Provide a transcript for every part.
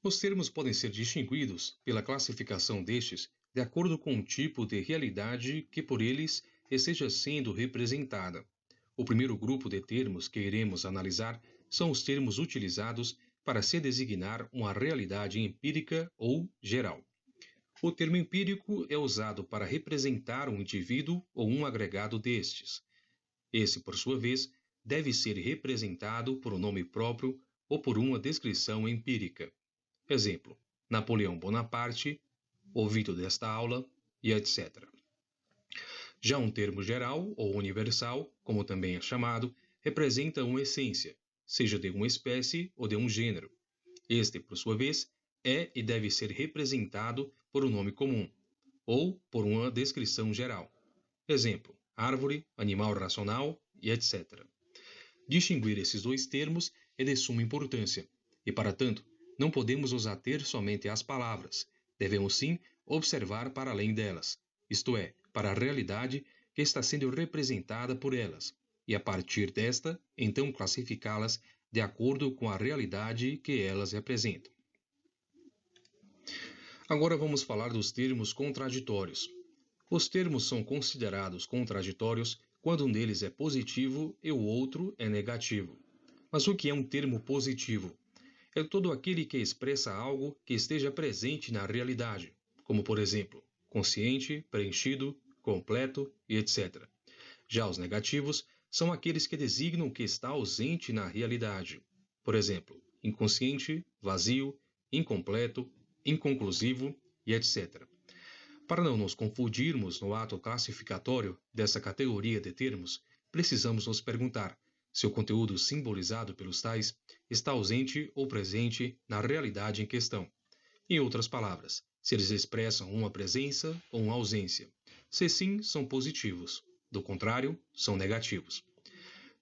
Os termos podem ser distinguidos pela classificação destes de acordo com o tipo de realidade que por eles esteja sendo representada. O primeiro grupo de termos que iremos analisar são os termos utilizados para se designar uma realidade empírica ou geral. O termo empírico é usado para representar um indivíduo ou um agregado destes. Esse, por sua vez, deve ser representado por um nome próprio ou por uma descrição empírica. Exemplo: Napoleão Bonaparte, ouvido desta aula, e etc. Já um termo geral ou universal, como também é chamado, representa uma essência, seja de uma espécie ou de um gênero. Este, por sua vez, é e deve ser representado por um nome comum, ou por uma descrição geral. Exemplo: árvore, animal racional e etc. Distinguir esses dois termos é de suma importância, e para tanto, não podemos nos ater somente às palavras, devemos sim observar para além delas, isto é, para a realidade que está sendo representada por elas, e a partir desta, então classificá-las de acordo com a realidade que elas representam. Agora vamos falar dos termos contraditórios. Os termos são considerados contraditórios quando um deles é positivo e o outro é negativo. Mas o que é um termo positivo? É todo aquele que expressa algo que esteja presente na realidade, como por exemplo, consciente, preenchido, completo e etc. Já os negativos são aqueles que designam o que está ausente na realidade. Por exemplo, inconsciente, vazio, incompleto, inconclusivo e etc. Para não nos confundirmos no ato classificatório dessa categoria de termos, precisamos nos perguntar se o conteúdo simbolizado pelos tais está ausente ou presente na realidade em questão. Em outras palavras, se eles expressam uma presença ou uma ausência. Se sim, são positivos. Do contrário, são negativos.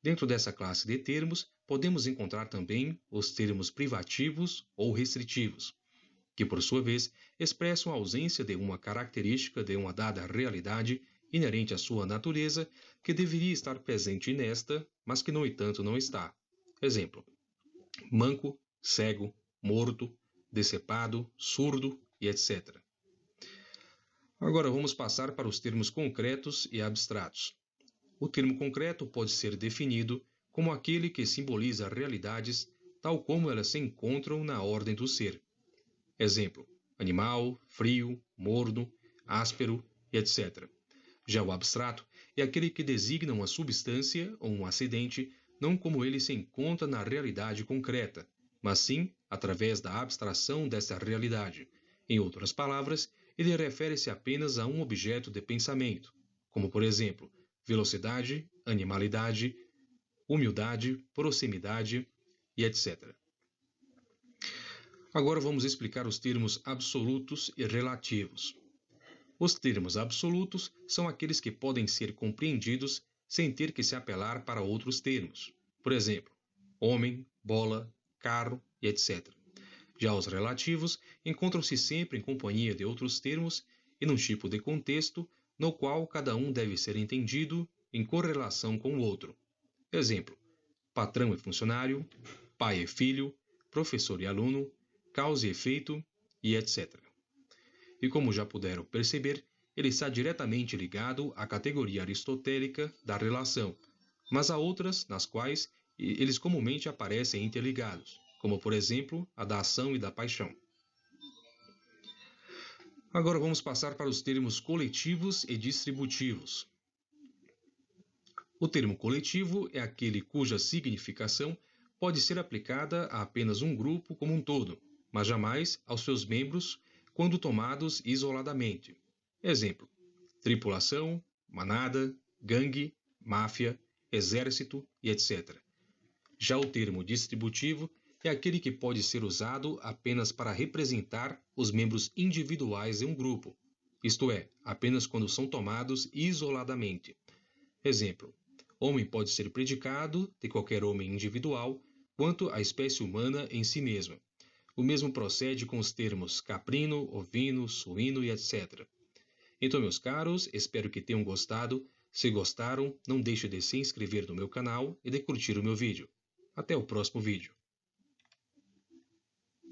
Dentro dessa classe de termos, podemos encontrar também os termos privativos ou restritivos, que por sua vez expressam a ausência de uma característica de uma dada realidade inerente à sua natureza, que deveria estar presente nesta, mas que no entanto não está. Exemplo: manco, cego, morto, decepado, surdo e etc. Agora vamos passar para os termos concretos e abstratos. O termo concreto pode ser definido como aquele que simboliza realidades tal como elas se encontram na ordem do ser. Exemplo: animal, frio, morno, áspero e etc. Já o abstrato é aquele que designa uma substância ou um acidente não como ele se encontra na realidade concreta, mas sim através da abstração dessa realidade. Em outras palavras, ele refere-se apenas a um objeto de pensamento, como por exemplo, velocidade, animalidade, humildade, proximidade e etc. Agora vamos explicar os termos absolutos e relativos. Os termos absolutos são aqueles que podem ser compreendidos sem ter que se apelar para outros termos. Por exemplo, homem, bola, carro e etc. Já os relativos encontram-se sempre em companhia de outros termos e num tipo de contexto no qual cada um deve ser entendido em correlação com o outro. Exemplo: patrão e funcionário, pai e filho, professor e aluno, causa e efeito e etc. E como já puderam perceber, ele está diretamente ligado à categoria aristotélica da relação, mas há outras nas quais eles comumente aparecem interligados, como por exemplo a da ação e da paixão. Agora vamos passar para os termos coletivos e distributivos. O termo coletivo é aquele cuja significação pode ser aplicada a apenas um grupo como um todo, mas jamais aos seus membros quando tomados isoladamente. Exemplo: tripulação, manada, gangue, máfia, exército e etc. Já o termo distributivo é aquele que pode ser usado apenas para representar os membros individuais de um grupo, isto é, apenas quando são tomados isoladamente. Exemplo: homem pode ser predicado de qualquer homem individual quanto à espécie humana em si mesma. O mesmo procede com os termos caprino, ovino, suíno e etc. Então, meus caros, espero que tenham gostado. Se gostaram, não deixe de se inscrever no meu canal e de curtir o meu vídeo. Até o próximo vídeo.